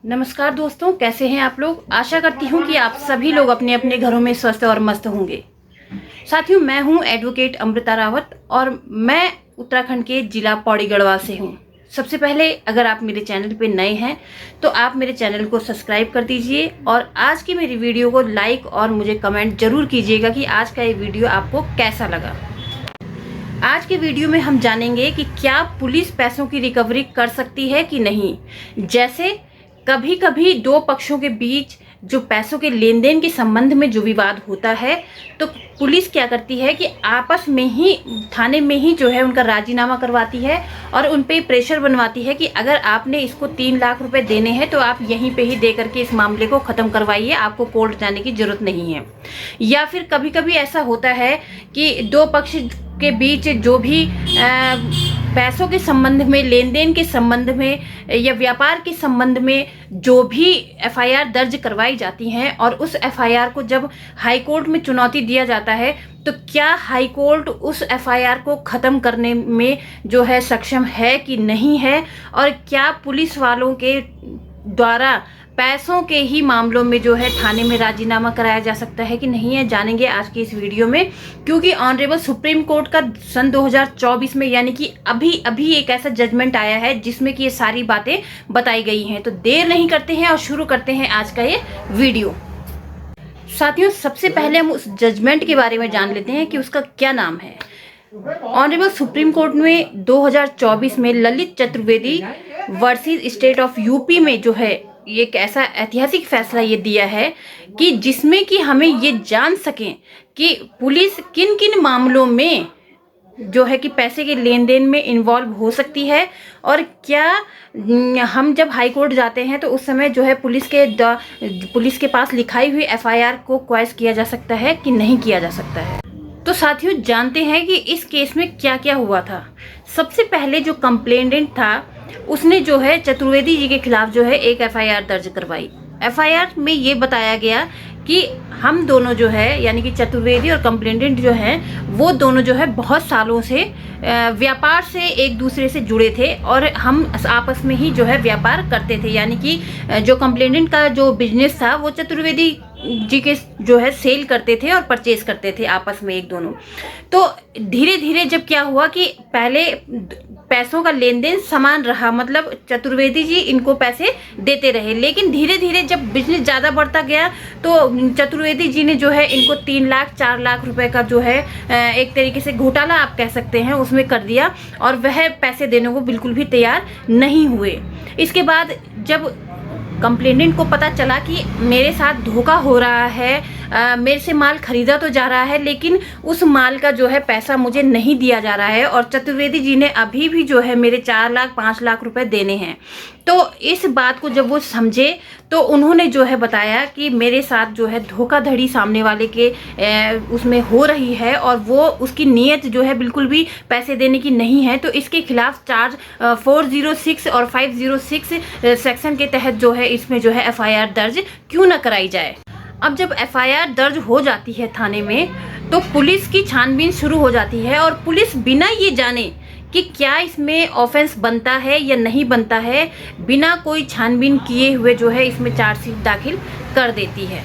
नमस्कार दोस्तों, कैसे हैं आप लोग। आशा करती हूं कि आप सभी लोग अपने अपने घरों में स्वस्थ और मस्त होंगे। साथियों, मैं हूं एडवोकेट अमृता रावत और मैं उत्तराखंड के जिला पौड़ी गढ़वाल से हूं। सबसे पहले अगर आप मेरे चैनल पे नए हैं तो आप मेरे चैनल को सब्सक्राइब कर दीजिए और आज की मेरी वीडियो को लाइक और मुझे कमेंट जरूर कीजिएगा कि आज का ये वीडियो आपको कैसा लगा। आज के वीडियो में हम जानेंगे कि क्या पुलिस पैसों की रिकवरी कर सकती है कि नहीं। जैसे कभी कभी दो पक्षों के बीच जो पैसों के लेन देन के संबंध में जो विवाद होता है तो पुलिस क्या करती है कि आपस में ही थाने में ही जो है उनका राजीनामा करवाती है और उन पे प्रेशर बनवाती है कि अगर आपने इसको 3 लाख रुपए देने हैं तो आप यहीं पे ही दे करके इस मामले को ख़त्म करवाइए, आपको कोर्ट जाने की ज़रूरत नहीं है। या फिर कभी कभी ऐसा होता है कि दो पक्ष के बीच जो भी पैसों के संबंध में, लेन देन के संबंध में या व्यापार के संबंध में जो भी एफआईआर दर्ज करवाई जाती हैं और उस एफआईआर को जब हाई कोर्ट में चुनौती दिया जाता है तो क्या हाई कोर्ट उस एफआईआर को ख़त्म करने में जो है सक्षम है कि नहीं है, और क्या पुलिस वालों के द्वारा पैसों के ही मामलों में जो है थाने में राजीनामा कराया जा सकता है कि नहीं है, जानेंगे आज की इस वीडियो में। क्योंकि ऑनरेबल सुप्रीम कोर्ट का सन 2024 में यानी कि अभी एक ऐसा जजमेंट आया है जिसमें कि ये सारी बातें बताई गई हैं। तो देर नहीं करते हैं और शुरू करते हैं आज का ये वीडियो। साथियों, सबसे पहले हम उस जजमेंट के बारे में जान लेते हैं कि उसका क्या नाम है। ऑनरेबल सुप्रीम कोर्ट में 2024 में Lalit Chaturvedi versus state of UP में जो है एक ऐसा ऐतिहासिक फैसला ये दिया है कि जिसमें कि हमें ये जान सकें कि पुलिस किन किन मामलों में जो है कि पैसे के लेन देन में इन्वॉल्व हो सकती है, और क्या हम जब हाई कोर्ट जाते हैं तो उस समय जो है पुलिस के पास लिखाई हुई एफआईआर को क्वेश्चन किया जा सकता है कि नहीं किया जा सकता है। तो साथियों, जानते हैं कि इस केस में क्या क्या हुआ था। सबसे पहले जो कंप्लेनेंट था उसने जो है चतुर्वेदी जी के खिलाफ जो है एक एफआईआर दर्ज करवाई। एफआईआर में ये बताया गया कि हम दोनों जो है यानी कि चतुर्वेदी और कंप्लेनेंट जो है वो दोनों जो है बहुत सालों से व्यापार से एक दूसरे से जुड़े थे और हम आपस में ही जो है व्यापार करते थे। यानी कि जो कंप्लेनेंट का जो बिजनेस था वो चतुर्वेदी जी के जो है सेल करते थे और परचेज करते थे आपस में एक दोनों। तो धीरे धीरे जब क्या हुआ कि पहले पैसों का लेन देन समान रहा, मतलब चतुर्वेदी जी इनको पैसे देते रहे, लेकिन धीरे धीरे जब बिजनेस ज़्यादा बढ़ता गया तो चतुर्वेदी जी ने जो है इनको 3 लाख 4 लाख रुपए का जो है एक तरीके से घोटाला आप कह सकते हैं उसमें कर दिया और वह पैसे देने को बिल्कुल भी तैयार नहीं हुए। इसके बाद जब कंप्लेनेंट को पता चला कि मेरे साथ धोखा हो रहा है, मेरे से माल खरीदा तो जा रहा है लेकिन उस माल का जो है पैसा मुझे नहीं दिया जा रहा है और चतुर्वेदी जी ने अभी भी जो है मेरे 4 लाख 5 लाख रुपए देने हैं, तो इस बात को जब वो समझे तो उन्होंने जो है बताया कि मेरे साथ जो है धोखाधड़ी सामने वाले के उसमें हो रही है और वो उसकी नीयत जो है बिल्कुल भी पैसे देने की नहीं है। तो इसके खिलाफ चार्ज 406 और 506 सेक्शन के तहत जो है इसमें जो है एफआईआर दर्ज क्यों न कराई जाए। अब जब एफआईआर दर्ज हो जाती है थाने में तो पुलिस की छानबीन शुरू हो जाती है और पुलिस बिना ये जाने कि क्या इसमें ऑफेंस बनता है या नहीं बनता है, बिना कोई छानबीन किए हुए जो है इसमें चार्जशीट दाखिल कर देती है।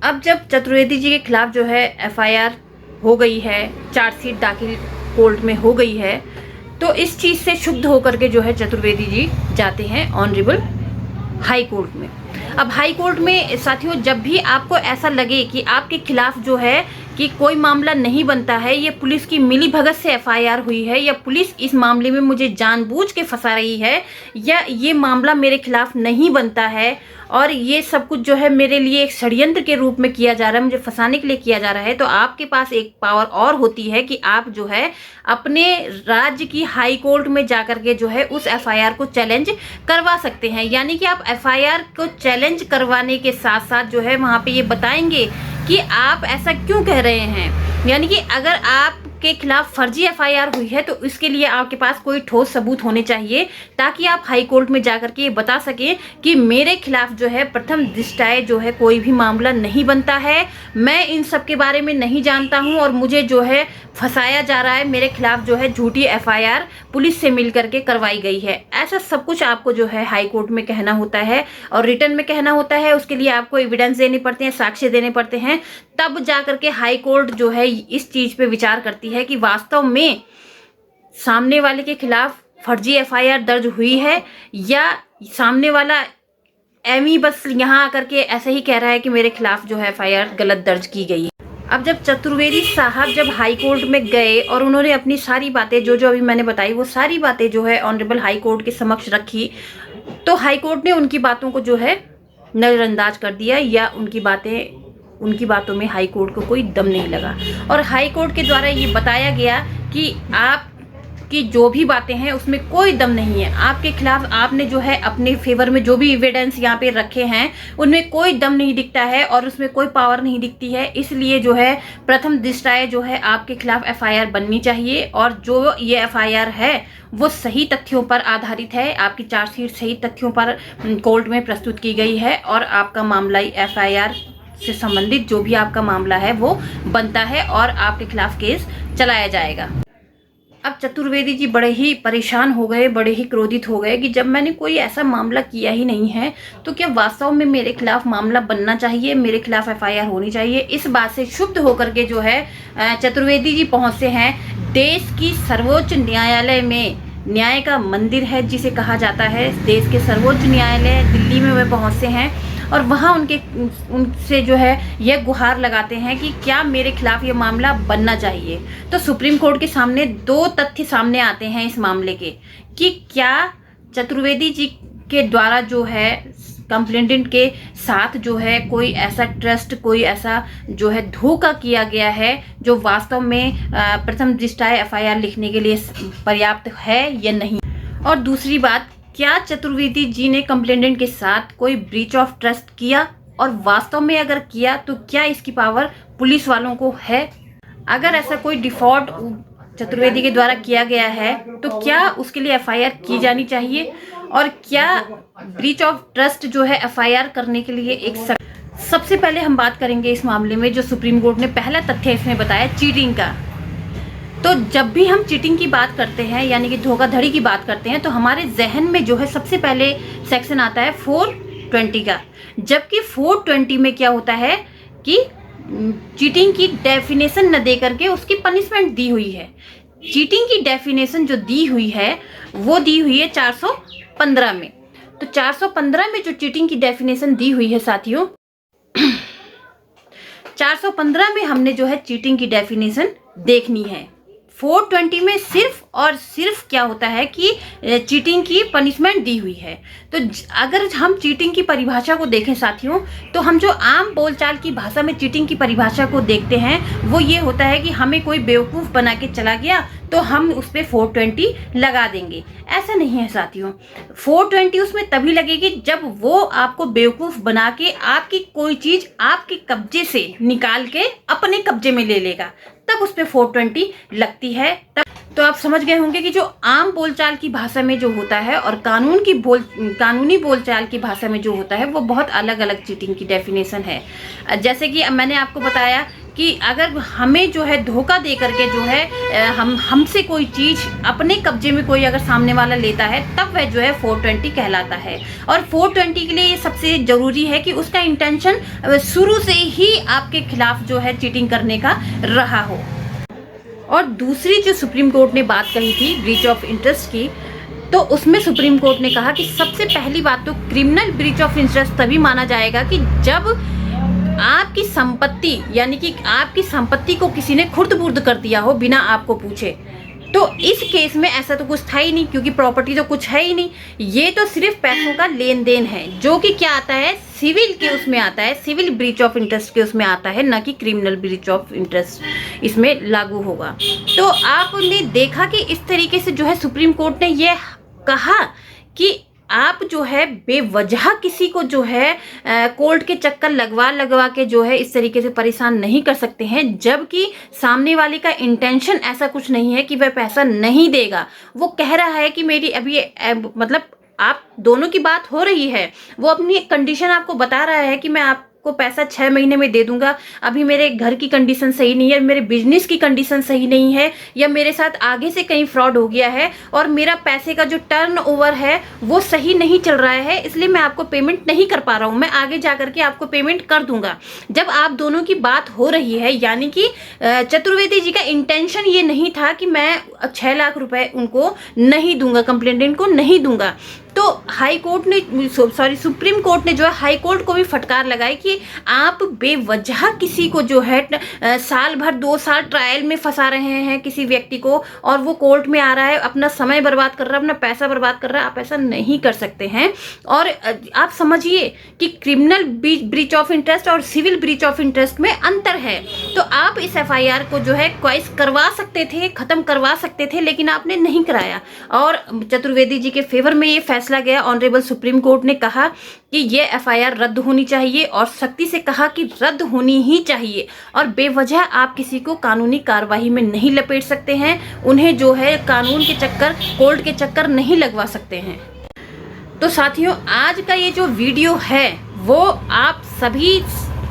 अब जब चतुर्वेदी जी के खिलाफ जो है एफआईआर हो गई है, चार्जशीट दाखिल कोर्ट में हो गई है, तो इस चीज़ से क्षुब्ध होकर के जो है चतुर्वेदी जी जाते हैं ऑनरेबल हाई कोर्ट में। अब हाई कोर्ट में साथियों, जब भी आपको ऐसा लगे कि आपके खिलाफ जो है कि कोई मामला नहीं बनता है, ये पुलिस की मिलीभगत से एफआईआर हुई है या पुलिस इस मामले में मुझे जानबूझ के फंसा रही है या ये मामला मेरे खिलाफ नहीं बनता है और ये सब कुछ जो है मेरे लिए एक षड्यंत्र के रूप में किया जा रहा है, मुझे फंसाने के लिए किया जा रहा है, तो आपके पास एक पावर और होती है कि आप जो है अपने राज्य की हाई कोर्ट में जाकर के जो है उस एफआईआर को चैलेंज करवा सकते हैं। यानी कि आप एफआईआर को चैलेंज करवाने के साथ साथ जो है वहाँ पे ये बताएंगे कि आप ऐसा क्यों कह रहे हैं। यानी कि अगर आप आपके खिलाफ फर्जी एफआईआर हुई है तो इसके लिए आपके पास कोई ठोस सबूत होने चाहिए, ताकि आप हाई कोर्ट में जाकर के ये बता सकें कि मेरे खिलाफ जो है प्रथम दृष्टया जो है कोई भी मामला नहीं बनता है, मैं इन सब के बारे में नहीं जानता हूं और मुझे जो है फंसाया जा रहा है, मेरे खिलाफ जो है झूठी एफआईआर पुलिस से मिल करके करवाई गई है। ऐसा सब कुछ आपको जो है हाई कोर्ट में कहना होता है और रिटर्न में कहना होता है। उसके लिए आपको एविडेंस देने पड़ते हैं, साक्ष्य देने पड़ते हैं, तब जा करके हाई कोर्ट जो है इस चीज पे विचार करती है कि वास्तव में सामने वाले के खिलाफ फर्जी एफआईआर दर्ज हुई है या सामने वाला एमी बस यहाँ आकर के ऐसे ही कह रहा है कि मेरे खिलाफ जो है एफआईआर गलत दर्ज की गई है। अब जब चतुर्वेदी साहब जब हाई कोर्ट में गए और उन्होंने अपनी सारी बातें जो जो अभी मैंने बताई वो सारी बातें जो है ऑनरेबल हाई कोर्ट के समक्ष रखी, तो हाई कोर्ट ने उनकी बातों को जो है नजरअंदाज कर दिया या उनकी बातों में हाई कोर्ट को कोई दम नहीं लगा। और हाई कोर्ट के द्वारा ये बताया गया कि आपकी जो भी बातें हैं उसमें कोई दम नहीं है, आपके खिलाफ आपने जो है अपने फेवर में जो भी एविडेंस यहाँ पे रखे हैं उनमें कोई दम नहीं दिखता है और उसमें कोई पावर नहीं दिखती है। इसलिए जो है प्रथम दृष्टया जो है आपके खिलाफ एफआईआर बननी चाहिए और जो ये एफआईआर है वो सही तथ्यों पर आधारित है, आपकी चार्जशीट सही तथ्यों पर कोर्ट में प्रस्तुत की गई है और आपका मामला एफआईआर से संबंधित जो भी आपका मामला है वो बनता है और आपके खिलाफ केस चलाया जाएगा। अब चतुर्वेदी जी बड़े ही परेशान हो गए, बड़े ही क्रोधित हो गए कि जब मैंने कोई ऐसा मामला किया ही नहीं है तो क्या वास्तव में मेरे खिलाफ मामला बनना चाहिए, मेरे खिलाफ एफआईआर होनी चाहिए। इस बात से क्षुब्ध होकर के जो है चतुर्वेदी जी पहुंचते हैं देश की सर्वोच्च न्यायालय में, न्याय का मंदिर है जिसे कहा जाता है, देश के सर्वोच्च न्यायालय दिल्ली में वे पहुंचते हैं और वहाँ उनसे जो है यह गुहार लगाते हैं कि क्या मेरे खिलाफ ये मामला बनना चाहिए। तो सुप्रीम कोर्ट के सामने दो तथ्य सामने आते हैं इस मामले के कि क्या चतुर्वेदी जी के द्वारा जो है कंप्लेंटेंट के साथ जो है कोई ऐसा ट्रस्ट, कोई ऐसा जो है धोखा किया गया है जो वास्तव में प्रथम दृष्टया एफआईआर लिखने के लिए पर्याप्त है या नहीं। और दूसरी बात, क्या चतुर्वेदी जी ने कंप्लेंटेंट के साथ कोई ब्रीच ऑफ ट्रस्ट किया और वास्तव में अगर किया तो क्या इसकी पावर पुलिस वालों को है। अगर ऐसा कोई डिफॉल्ट चतुर्वेदी के द्वारा किया गया है तो क्या उसके लिए एफआईआर की जानी चाहिए और क्या ब्रीच ऑफ ट्रस्ट जो है एफआईआर करने के लिए एक सबसे पहले हम बात करेंगे इस मामले में जो सुप्रीम कोर्ट ने पहला तथ्य इसमें बताया चीटिंग का। तो जब भी हम चीटिंग की बात करते हैं यानी कि धोखाधड़ी की बात करते हैं तो हमारे जहन में जो है सबसे पहले सेक्शन आता है 420 का, जबकि 420 में क्या होता है कि चीटिंग की डेफिनेशन न दे करके उसकी पनिशमेंट दी हुई है। चीटिंग की डेफिनेशन जो दी हुई है वो दी हुई है 415 में। तो 415 में जो चीटिंग की डेफिनेशन दी हुई है साथियों 415 में हमने जो है चीटिंग की डेफिनेशन देखनी है। 420 में सिर्फ और सिर्फ क्या होता है कि चीटिंग की पनिशमेंट दी हुई है। तो अगर हम चीटिंग की परिभाषा को देखें साथियों तो हम जो आम बोलचाल की भाषा में चीटिंग की परिभाषा को देखते हैं वो ये होता है कि हमें कोई बेवकूफ़ बना के चला गया तो हम उस पर 420 लगा देंगे। ऐसा नहीं है साथियों, 420 उसमें तभी लगेगी जब वो आपको बेवकूफ़ बना के आपकी कोई चीज़ आपके कब्जे से निकाल के अपने कब्जे में ले लेगा, तब उस पर 420 लगती है। तो आप समझ गए होंगे कि जो आम बोलचाल की भाषा में जो होता है और कानूनी बोलचाल की भाषा में जो होता है वो बहुत अलग अलग चीटिंग की डेफिनेशन है। जैसे कि मैंने आपको बताया कि अगर हमें जो है धोखा दे करके जो है हमसे कोई चीज़ अपने कब्जे में कोई अगर सामने वाला लेता है तब वह जो है 420 कहलाता है। और 420 के लिए ये सबसे ज़रूरी है कि उसका इंटेंशन शुरू से ही आपके खिलाफ जो है चीटिंग करने का रहा हो। और दूसरी जो सुप्रीम कोर्ट ने बात कही थी ब्रीच ऑफ इंटरेस्ट की, तो उसमें सुप्रीम कोर्ट ने कहा कि सबसे पहली बात तो क्रिमिनल ब्रीच ऑफ इंटरेस्ट तभी माना जाएगा कि जब आपकी संपत्ति यानी कि आपकी संपत्ति को किसी ने खुर्द-बुर्द कर दिया हो बिना आपको पूछे। तो इस केस में ऐसा तो कुछ था ही नहीं क्योंकि प्रॉपर्टी तो कुछ है ही नहीं, ये तो सिर्फ पैसों का लेन देन है जो कि क्या आता है सिविल के उसमें आता है, सिविल ब्रीच ऑफ इंटरेस्ट के उसमें आता है, ना कि क्रिमिनल ब्रीच ऑफ इंटरेस्ट इसमें लागू होगा। तो आपने देखा कि इस तरीके से जो है सुप्रीम कोर्ट ने यह कहा कि आप जो है बेवजह किसी को जो है कोर्ट के चक्कर लगवा के जो है इस तरीके से परेशान नहीं कर सकते हैं, जबकि सामने वाले का इंटेंशन ऐसा कुछ नहीं है कि वह पैसा नहीं देगा। वो कह रहा है कि मेरी अभी मतलब आप दोनों की बात हो रही है, वो अपनी कंडीशन आपको बता रहा है कि मैं आपको पैसा 6 महीने में दे दूंगा, अभी मेरे घर की कंडीशन सही नहीं है, मेरे बिजनेस की कंडीशन सही नहीं है, या मेरे साथ आगे से कहीं फ्रॉड हो गया है और मेरा पैसे का जो टर्नओवर है वो सही नहीं चल रहा है, इसलिए मैं आपको पेमेंट नहीं कर पा रहा हूँ, मैं आगे जा करके आपको पेमेंट कर दूंगा। जब आप दोनों की बात हो रही है, यानी कि चतुर्वेदी जी का इंटेंशन ये नहीं था कि मैं 6 लाख रुपए उनको नहीं दूंगा, कंप्लेंटेंट को नहीं दूंगा। तो हाई कोर्ट ने सुप्रीम कोर्ट ने जो है हाई कोर्ट को भी फटकार लगाई कि आप बेवजह किसी को जो है साल भर 2 साल ट्रायल में फंसा रहे हैं किसी व्यक्ति को, और वो कोर्ट में आ रहा है, अपना समय बर्बाद कर रहा है, अपना पैसा बर्बाद कर रहा है। आप ऐसा नहीं कर सकते हैं। और आप समझिए कि क्रिमिनल ब्रीच ऑफ इंटरेस्ट और सिविल ब्रीच ऑफ इंटरेस्ट में अंतर है। तो आप इस FIR को जो है क्वाइस करवा सकते थे, खत्म करवा सकते थे, लेकिन आपने नहीं कराया। और चतुर्वेदी जी के फेवर में ये फैसला गया। ऑनरेबल सुप्रीम कोर्ट ने कहा कि ये FIR रद्द होनी चाहिए, और सख्ती से कहा कि रद्द होनी ही चाहिए, और बेवजह आप किसी को कानूनी कार्रवाई में नहीं लपेट सकते हैं, उन्हें जो है कानून के चक्कर, कोर्ट के चक्कर नहीं लगवा सकते हैं। तो साथियों, आज का ये जो वीडियो है वो आप सभी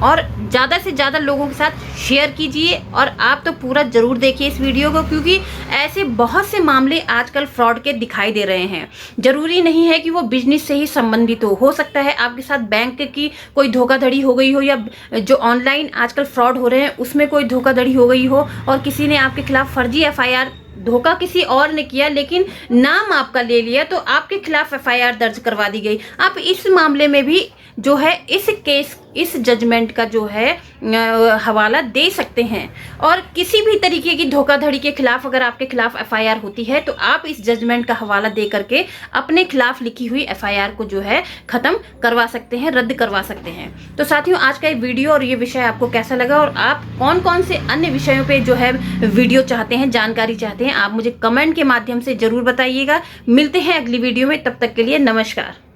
और ज़्यादा से ज़्यादा लोगों के साथ शेयर कीजिए, और आप तो पूरा ज़रूर देखिए इस वीडियो को, क्योंकि ऐसे बहुत से मामले आजकल फ्रॉड के दिखाई दे रहे हैं। ज़रूरी नहीं है कि वो बिजनेस से ही संबंधित हो सकता है आपके साथ बैंक की कोई धोखाधड़ी हो गई हो, या जो ऑनलाइन आजकल फ्रॉड हो रहे हैं उसमें कोई धोखाधड़ी हो गई हो, और किसी ने आपके खिलाफ फर्जी FIR, धोखा किसी और ने किया लेकिन नाम आपका ले लिया, तो आपके खिलाफ FIR दर्ज करवा दी गई। आप इस मामले में भी जो है इस केस, इस जजमेंट का जो है हवाला दे सकते हैं। और किसी भी तरीके की धोखाधड़ी के खिलाफ अगर आपके खिलाफ FIR होती है तो आप इस जजमेंट का हवाला दे करके अपने खिलाफ लिखी हुई FIR को जो है ख़त्म करवा सकते हैं, रद्द करवा सकते हैं। तो साथियों, आज का ये वीडियो और ये विषय आपको कैसा लगा, और आप कौन कौन से अन्य विषयों पे जो है वीडियो चाहते हैं, जानकारी चाहते हैं, आप मुझे कमेंट के माध्यम से ज़रूर बताइएगा। मिलते हैं अगली वीडियो में, तब तक के लिए नमस्कार।